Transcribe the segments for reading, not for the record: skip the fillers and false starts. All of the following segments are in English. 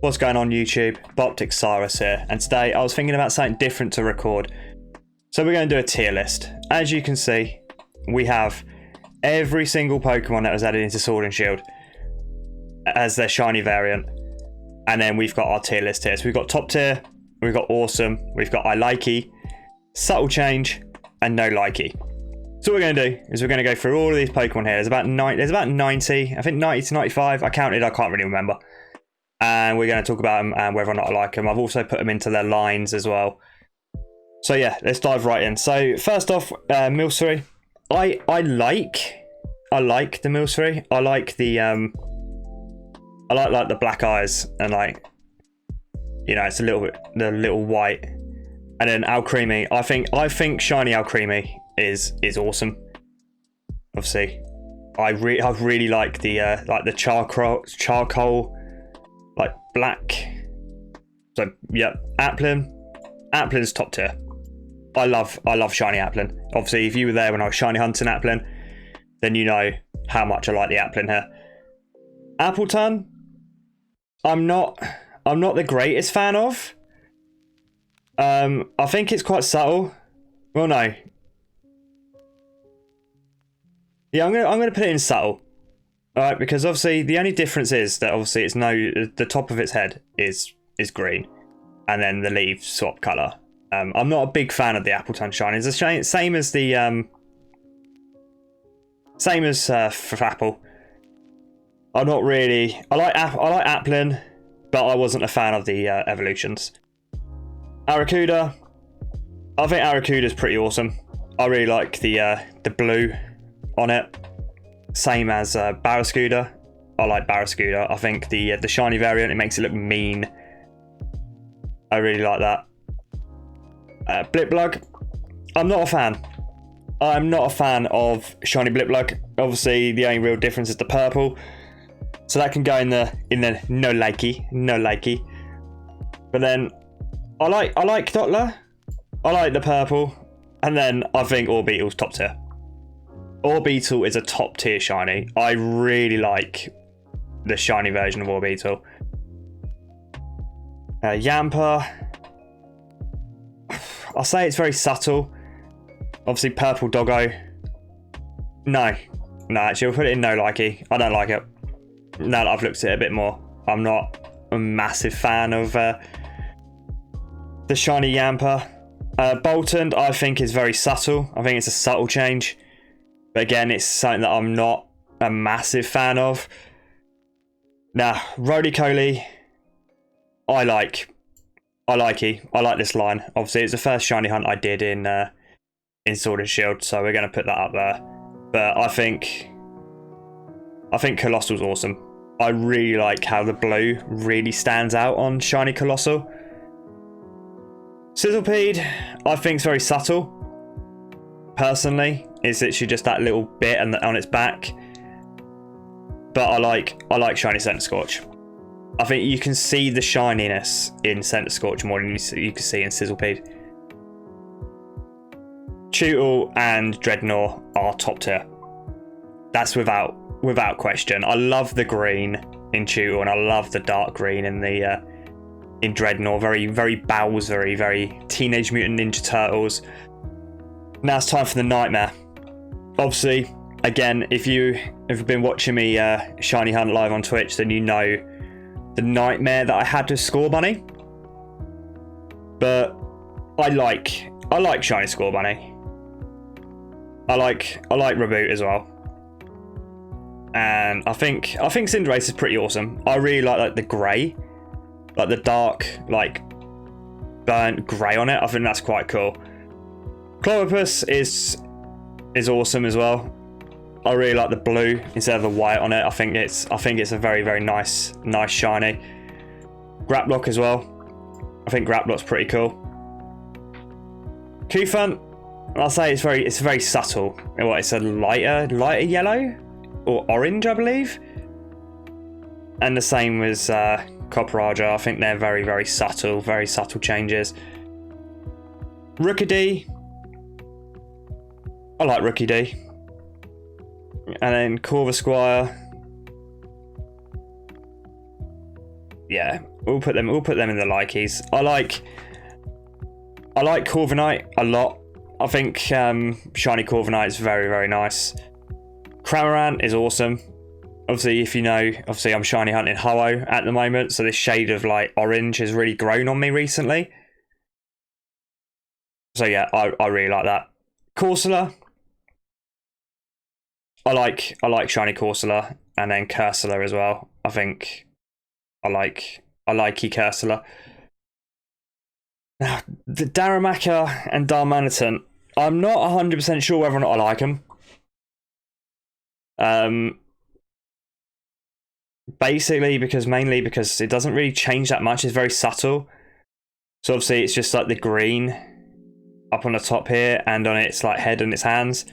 What's going on YouTube? Boptic Cyrus here, and today I was thinking about something different to record. So we're going to do a tier list. As you can see, we have every single Pokemon that was added into Sword and Shield as their shiny variant. And then we've got our tier list here. So we've got top tier, we've got awesome, we've got I likey, subtle change, and no likey. So what we're going to do is we're going to go through all of these Pokemon here. There's about 90, I think 90 to 95. I counted, I can't really remember. And we're going to talk about them and whether or not I like them. I've also put them into their lines as well. So yeah, let's dive right in. So first off, Milcery. I like the Milcery. I like the I like the black eyes and like, you know, it's a little white. And then Alcremie. I think shiny Alcremie is awesome. Obviously, I really like the charcoal like black. So yeah, Applin's top tier. I love shiny Applin. Obviously, if you were there when I was shiny hunting Applin, then you know how much I like the Applin here. Appleton, I'm not the greatest fan of. I think it's quite subtle. Well, no. Yeah, I'm gonna put it in subtle. Alright, because obviously the only difference is that obviously the top of its head is green, and then the leaves swap colour. I'm not a big fan of the Appleton shiny. It's the same as the for Apple. I'm not really. I like Applin, but I wasn't a fan of the evolutions. Arrokuda. I think Arrokuda's pretty awesome. I really like the blue on it. Same as Barrascuda. I like Barrascuda. I think the shiny variant, it makes it look mean. I really like that. Blipplug. I'm not a fan. I'm not a fan of shiny Blipplug. Obviously, the only real difference is the purple. So that can go in the no likey. But then I like Dottler. I like the purple. And then I think Orbeetle's top tier. Orbeetle is a top tier shiny. I really like the shiny version of Orbeetle. Yamper. I'll say it's very subtle. Obviously, purple doggo. No, actually, we'll put it in no likey. I don't like it. Now that I've looked at it a bit more, I'm not a massive fan of the shiny Yamper. Boltund, I think, is very subtle. I think it's a subtle change. But again, it's something that I'm not a massive fan of. Now, Roly-Coly, I like this line. Obviously, it's the first shiny hunt I did in Sword and Shield, so we're going to put that up there. But I think Colossal's awesome. I really like how the blue really stands out on shiny Colossal. Sizzlipede, I think it's very subtle. Personally, it's literally just that little bit on its back. But I like shiny Centiskorch. I think you can see the shininess in Centiskorch more than you can see in Sizzlipede. Tootle and Dreadnought are top tier. That's without question. I love the green in Tootle and I love the dark green in the in Dreadnought. Very, very Bowsery, very Teenage Mutant Ninja Turtles. Now it's time for the Nightmare. Obviously, again, if you've been watching me shiny hunt live on Twitch, then you know the nightmare that I had with Scorbunny. But I like shiny Scorbunny. I like Reboot as well. And I think Cinderace is pretty awesome. I really like the grey, like the dark, like burnt grey on it. I think that's quite cool. Clobbopus is awesome as well. I really like the blue instead of the white on it. I think it's a very, very nice shiny. Graplock as well. I think Graplock's pretty cool. Cufant, I'll say it's very subtle. It's a lighter yellow or orange, I believe. And the same as Copraja. I think they're very, very subtle changes. Rookidee. I like Rookidee. And then Corvusquire. yeah, we'll put them in the likeys. I like Corviknight a lot. I think shiny Corviknight is very, very nice. Cramorant is awesome. Obviously, if you know, obviously I'm shiny hunting Ho-Oh at the moment, so this shade of like orange has really grown on me recently. So yeah, I really like that. Corsola. I like shiny Corsola, and then Cursula as well. I think I like Cursula. Now, the Darumaka and Darmanitan, I'm not 100% sure whether or not I like them. Basically, mainly because it doesn't really change that much. It's very subtle. So obviously, it's just like the green up on the top here, and on its like head and its hands.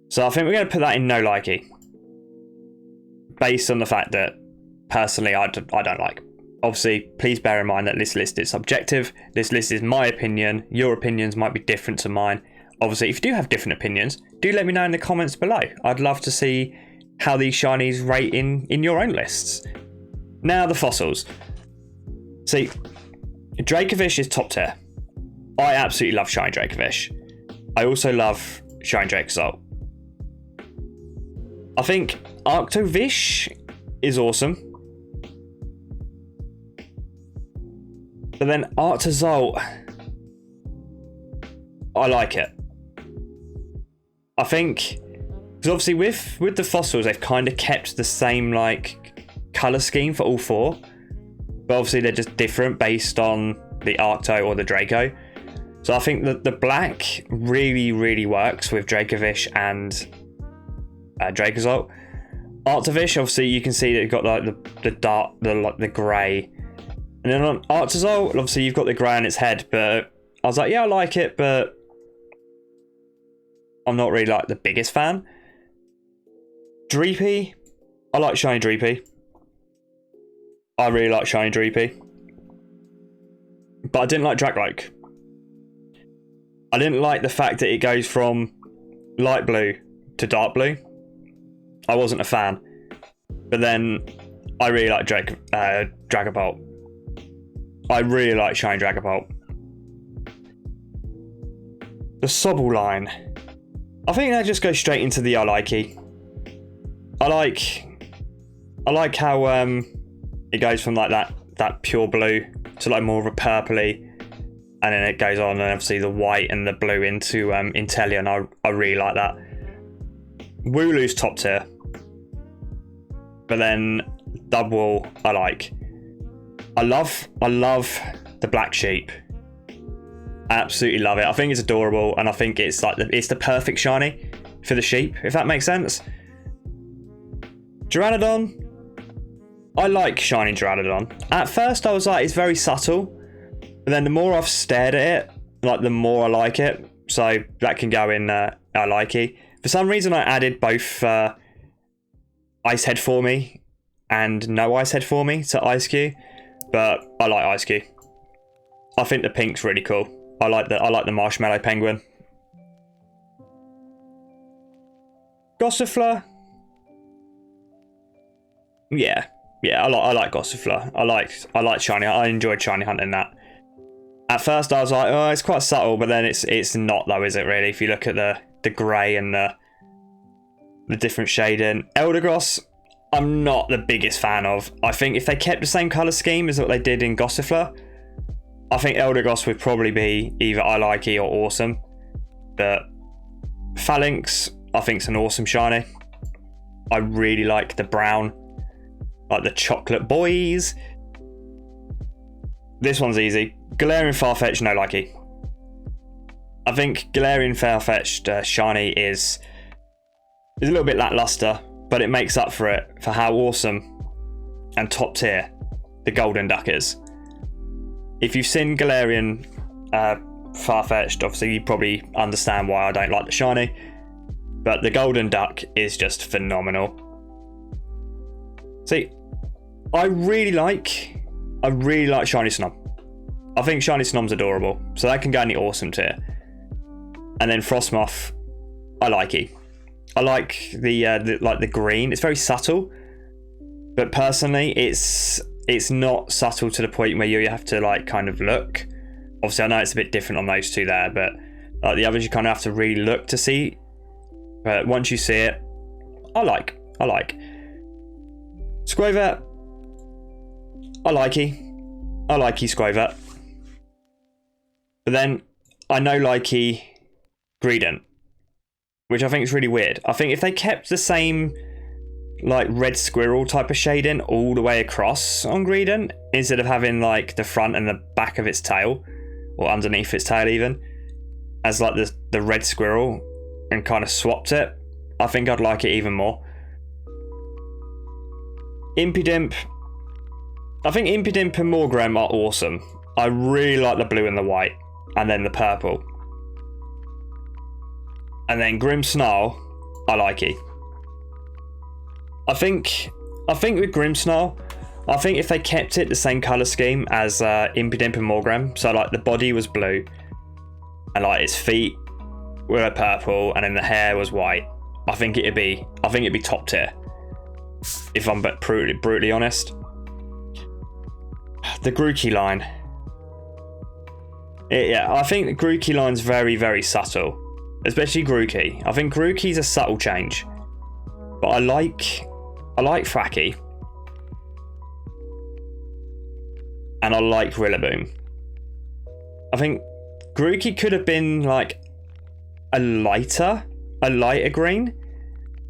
So I think we're going to put that in no likey, based on the fact that personally I don't like. Obviously, please bear in mind that this list is subjective. This list is my opinion. Your opinions might be different to mine. Obviously, if you do have different opinions, do let me know in the comments below. I'd love to see how these shinies rate in your own lists. Now, the fossils. See, Dracovish is top tier. I absolutely love shiny Dracovish. I also love shiny Dracozolt. I think Arctovish is awesome. But then Arctozolt, I like it. I think, because obviously with the fossils, they've kind of kept the same like colour scheme for all four. But obviously they're just different based on the Arcto or the Draco. So I think that the black really, really works with Dracovish and Dracozolt. Arctovish, obviously you can see that you've got like the grey. And then on Arctozolt, obviously you've got the grey on its head, but I was like, yeah, I like it, but I'm not really like the biggest fan. Dreepy, I like shiny Dreepy. I really like shiny Dreepy. But I didn't like Dracloak. I didn't like the fact that it goes from light blue to dark blue. I wasn't a fan. But then I really like Dragapult. I really like shiny Dragapult. The Sobble line. I think that just goes straight into the I likey. I like how it goes from like that pure blue to like more of a purpley, and then it goes on and obviously the white and the blue into Inteleon. I really like that. Wooloo's top tier. But then Dubwool I like. I love the Black Sheep. Absolutely love it. I think it's adorable, and I think it's like it's the perfect shiny for the sheep, if that makes sense. Pteranodon. I like shiny Pteranodon. At first I was like, it's very subtle, but then the more I've stared at it, like the more I like it. So that can go in I likey. For some reason I added both Ice Head for me and no Ice Head for me to Ice-Q, but I like Ice-Q. I think the pink's really cool. I like the marshmallow penguin. Gossifleur. Yeah, I like Gossifleur. I like shiny. I enjoyed shiny hunting that. At first I was like, oh, it's quite subtle, but then it's not though, is it really? If you look at the grey and the different shading. Eldegoss, I'm not the biggest fan of. I think if they kept the same colour scheme as what they did in Gossifleur, I think Eldegoss would probably be either I likey or awesome. But Phalanx, I think it's an awesome shiny. I really like the brown, like the chocolate boys. This one's easy. Galarian Farfetch'd, no likey. I think Galarian Farfetch'd shiny is a little bit lackluster, but it makes up for it for how awesome and top tier the Golden Duck is. If you've seen Galarian Farfetch'd, obviously you probably understand why I don't like the shiny, but the Golden Duck is just phenomenal. See, I really like shiny Snom. I think shiny Snom's adorable, so that can go in the awesome tier. And then Frostmoth, I likey. I like the green. It's very subtle, but personally, it's it's not subtle to the point where you have to like kind of look. Obviously, I know it's a bit different on those two there, but like the others, you kind of have to really look to see. But once you see it, I like. Squavert, I likey Squavert. But then I know likey Greedent, which I think is really weird. I think if they kept the same like red squirrel type of shading all the way across on Greedent, instead of having like the front and the back of its tail, or underneath its tail even, as like the red squirrel, and kind of swapped it, I think I'd like it even more. Impidimp, I think Impidimp and Morgrem are awesome. I really like the blue and the white, and then the purple. And then Grimmsnarl, I like it. I think with Grimmsnarl, I think if they kept it the same colour scheme as Impidimp and Morgrem, so like the body was blue, and like its feet were purple, and then the hair was white, I think it'd be top tier. If I'm brutally honest. The Grookey line. Yeah, I think the Grookey line's very, very subtle. Especially Grookey. I think Grookey's a subtle change. But I like Thwackey. And I like Rillaboom. I think Grookey could have been like a lighter green,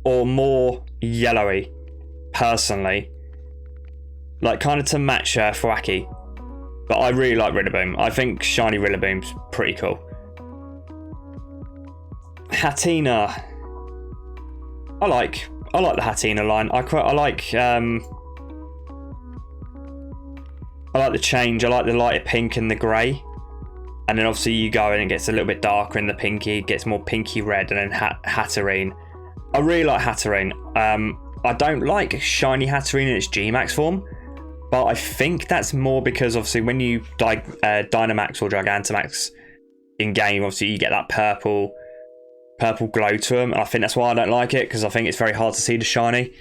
or more yellowy, personally. Like kind of to match Thwackey. But I really like Rillaboom. I think shiny Rillaboom's pretty cool. Hatenna. I like the Hatenna line. I like the change. I like the lighter pink and the grey. And then obviously you go in and it gets a little bit darker in the pinky, gets more pinky red, and then Hatterene. I really like Hatterene. I don't like shiny Hatterene in its G-Max form, but I think that's more because obviously when you Dynamax or Gigantamax in game, obviously you get that purple glow to them, and I think that's why I don't like it, because I think it's very hard to see the shiny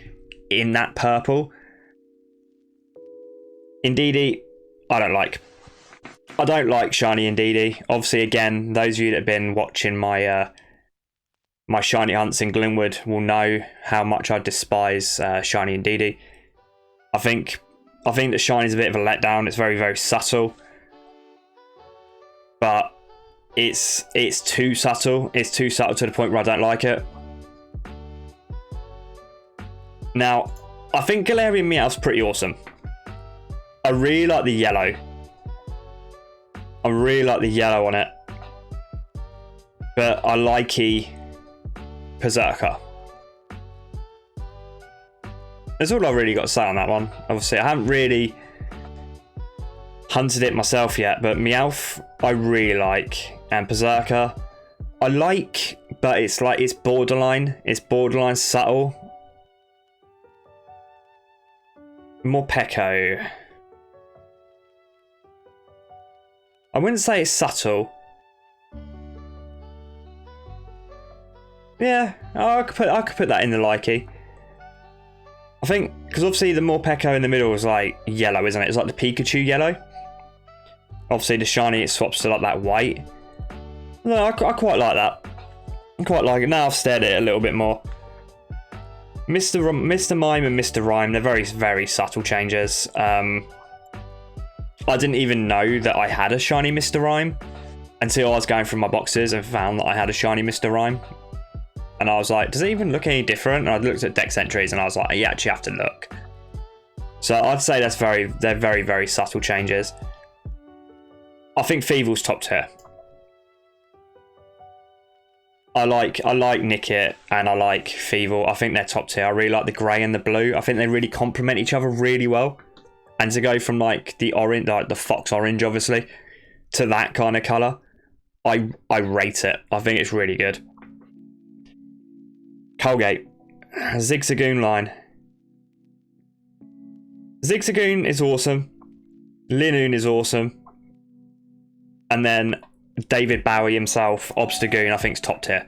in that purple. Indeedee, I don't like shiny Indeedee. Obviously, again, those of you that have been watching my my shiny hunts in Glenwood will know how much I despise shiny Indeedee. I think that shiny is a bit of a letdown. It's very, very subtle, but it's too subtle. It's too subtle to the point where I don't like it. Now, I think Galarian Meowth's pretty awesome. I really like the yellow. I really like the yellow on it. But I likey Berserker. That's all I really got to say on that one. Obviously, I haven't really hunted it myself yet, but Meowth I really like, and Berserker I like, but it's like it's borderline subtle. Morpeko, I wouldn't say it's subtle. Yeah, I could put that in the likey. I think because obviously the Morpeko in the middle is like yellow, isn't it? It's like the Pikachu yellow. Obviously the shiny it swaps to like that white. No, I quite like that. I quite like it. Now I've stared at it a little bit more. Mr. Mime and Mr. Rhyme, they're very, very subtle changes. I didn't even know that I had a shiny Mr. Rhyme until I was going through my boxes and found that I had a shiny Mr. Rhyme. And I was like, does it even look any different? And I looked at Dex entries and I was like, you actually have to look. So I'd say they're very, very subtle changes. I think Feevil's top tier. I like Nickit and I like Feevil. I think they're top tier. I really like the grey and the blue. I think they really complement each other really well. And to go from like the orange, like the fox orange, obviously, to that kind of colour, I rate it. I think it's really good. Colgate, Zigzagoon line. Zigzagoon is awesome. Linoon is awesome. And then David Bowie himself, Obstagoon, I think is top tier.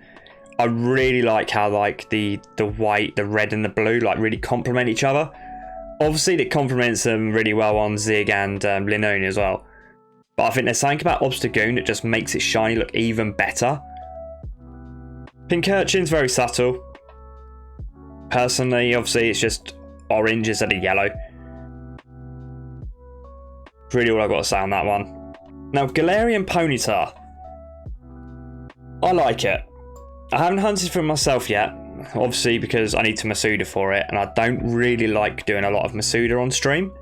I really like how like the white, the red and the blue like really complement each other. Obviously, it complements them really well on Zig and Linoone as well. But I think there's something about Obstagoon that just makes it shiny look even better. Pincurchin's very subtle. Personally, obviously, it's just orange instead of yellow. That's really all I've got to say on that one. Now, Galarian Ponyta. I like it. I haven't hunted for it myself yet. Obviously, because I need to Masuda for it. And I don't really like doing a lot of Masuda on stream.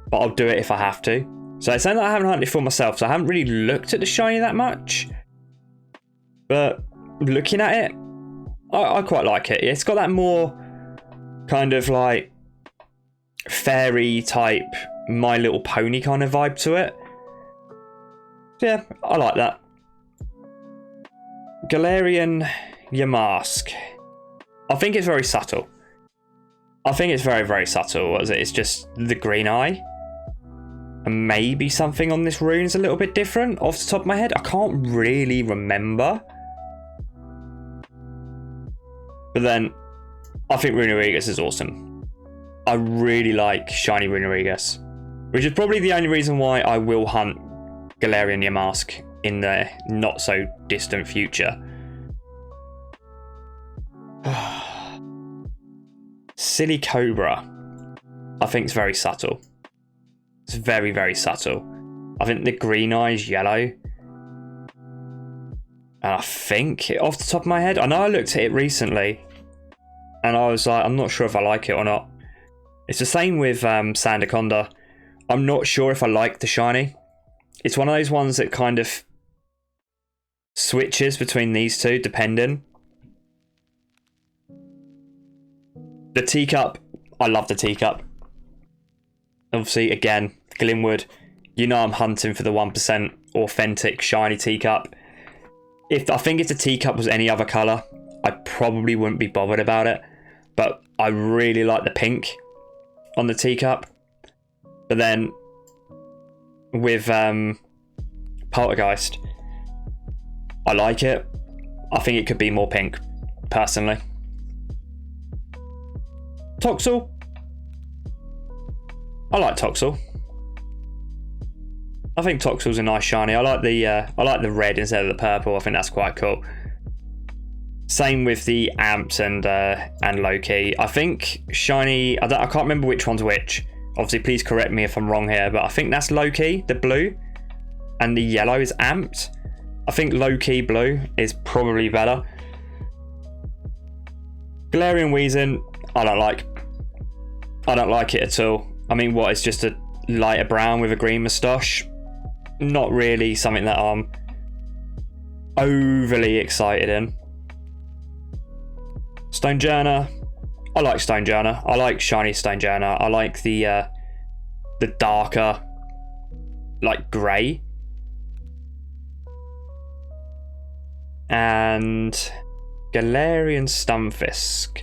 But I'll do it if I have to. So it's something that I haven't hunted for myself. So I haven't really looked at the shiny that much. But looking at it, I quite like it. It's got that more kind of like fairy type My Little Pony kind of vibe to it. Yeah, I like that. Galarian Yamask. I think it's very subtle. I think it's very, very subtle. It's just the green eye. And maybe something on this rune is a little bit different off the top of my head. I can't really remember. But then, I think Runerigus is awesome. I really like shiny Runerigus. Which is probably the only reason why I will hunt Galarian Yamask in the not so distant future. Silly Cobra. I think it's very subtle. It's very, very subtle. I think the green eye is yellow. And I think, off the top of my head, I know I looked at it recently. And I was like, I'm not sure if I like it or not. It's the same with Sandaconda. I'm not sure if I like the shiny. It's one of those ones that kind of switches between these two, depending. The teacup, I love the teacup. Obviously, again, Glimwood, you know I'm hunting for the 1% authentic shiny teacup. I think if the teacup was any other colour, I probably wouldn't be bothered about it. But I really like the pink on the teacup. But then with Poltergeist, I like it. I think it could be more pink, personally. Toxel. I like Toxel. I think Toxel's a nice shiny. I like the red instead of the purple. I think that's quite cool. Same with the Amps and Loki. I think shiny. I can't remember which one's which. Obviously, please correct me if I'm wrong here, but I think that's Loki, the blue, and the yellow is Amped. I think Loki blue is probably better. Galarian Weezing, I don't like. I don't like it at all. I mean, what? It's just a lighter brown with a green moustache. Not really something that I'm overly excited in. Stonejourner. I like Stonejourner. I like shiny Stonejourner. I like the darker, like grey. And Galarian Stunfisk.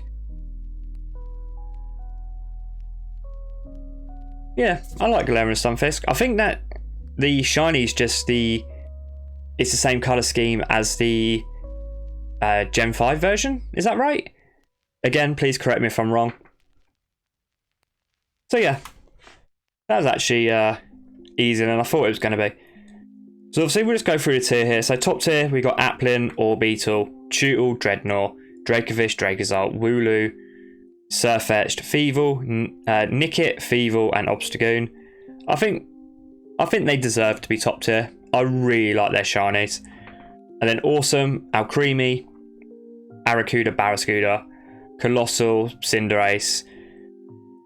Yeah, I like Galarian Stunfisk. I think that the shiny is just it's the same colour scheme as the Gen 5 version. Is that right? Again, please correct me if I'm wrong. So yeah, that was actually easier than I thought it was going to be. So obviously we'll just go through the tier here. So top tier, we got Applin, Orbeetle, Tootle, Dreadnought, Dracovish, Dracozolt, Wooloo, Sirfetch'd, Feeble, Nickit, Feeble, and Obstagoon. I think they deserve to be top tier. I really like their shinies. And then Awesome, Alcremie, Arrokuda, Barraskewda, Colossal, Cinderace,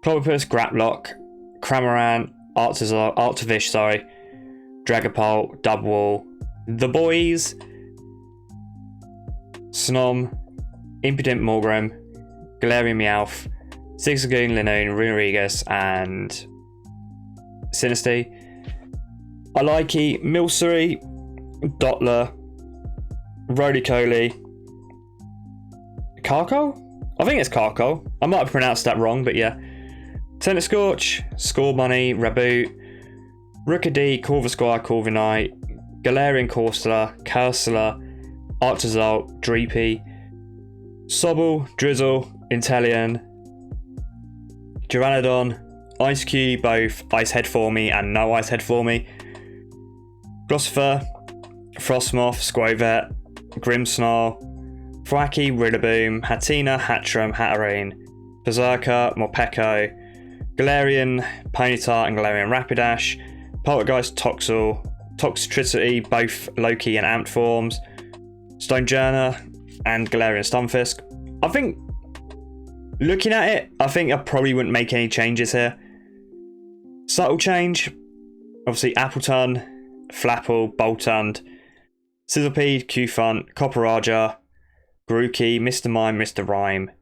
Clobbopus, Graplock, Cramorant, Arctovish, Dragapult, Dubwool, The Boys, Snom, Impudent Morgrem, Galarian Meowth, Zigzagoon, Linoone, Runerigus, and Sinistea. Likey, Milcery, Dottler, Roly-Poly, Carkol? I think it's Carkol. I might have pronounced that wrong, but yeah. Scorch, Scorbunny, Raboot, Rookidee, Corvisquire, Corviknight, Galarian Corsola, Cursula, Arctozolt, Dreepy, Sobble, Drizzle, Inteleon, Duraludon, Ice Cube, both Ice Head Formy and no Ice Head Formy, Glossifer, Frostmoth, Squovet, Grimmsnarl, Thwackey, Rillaboom, Hatenna, Hatchram, Hatterene, Berserker, Morpeko, Galarian, Ponyta and Galarian Rapidash, Poltergeist, Toxel, Toxtricity, both Loki and Amped forms, Stonejourner, and Galarian Stunfisk. I think, looking at it, I think I probably wouldn't make any changes here. Subtle change, obviously Appletun, Flapple, Boltund, Sizzlepede, Cufant, Copperaja, Grookey, Mr. Mime, Mr. Rhyme,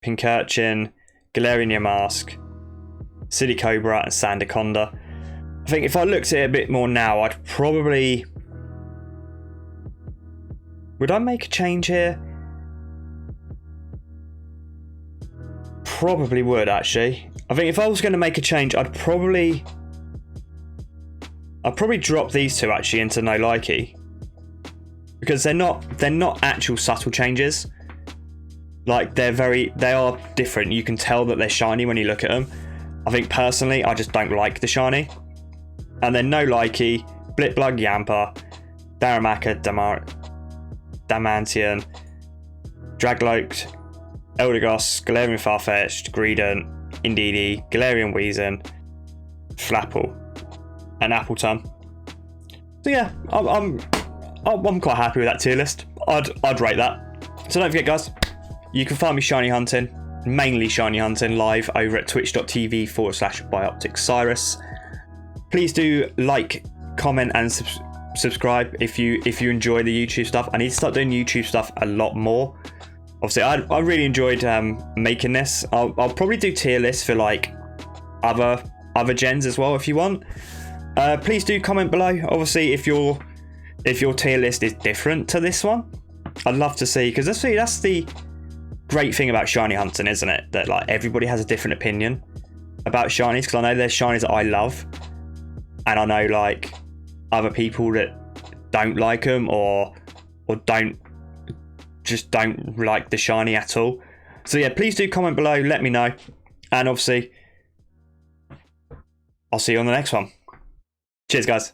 Pincurchin, Galarian Yamask, Silicobra, and Sandaconda. I think if I looked at it a bit more now, I'd probably... Would I make a change here? Probably would, actually. I think if I was going to make a change, I'd probably drop these two actually into no likey, because they're not actual subtle changes. Like they are different. You can tell that they're shiny when you look at them. I think personally, I just don't like the shiny. And then no likey, Blipbug, Yamper, Darumaka, Damantian, Dragloaked, Eldegoss, Galarian Farfetch'd, Greedent, Indeedee, Galarian Weezing, Flapple, and Appletun. So yeah, I'm quite happy with that tier list. I'd rate that. So don't forget, guys, you can find me shiny hunting, mainly shiny hunting, live over at twitch.tv/BiOpticCyrus. Please do like, comment, and subscribe if you enjoy the YouTube stuff. I need to start doing YouTube stuff a lot more. Obviously, I really enjoyed making this. I'll probably do tier lists for like other gens as well if you want. Please do comment below. Obviously, if your tier list is different to this one, I'd love to see, because that's the great thing about shiny hunting, isn't it? That like everybody has a different opinion about shinies, because I know there's shinies that I love, and I know like other people that don't like them or don't like the shiny at all. So yeah, please do comment below, let me know, and obviously I'll see you on the next one. Cheers, guys.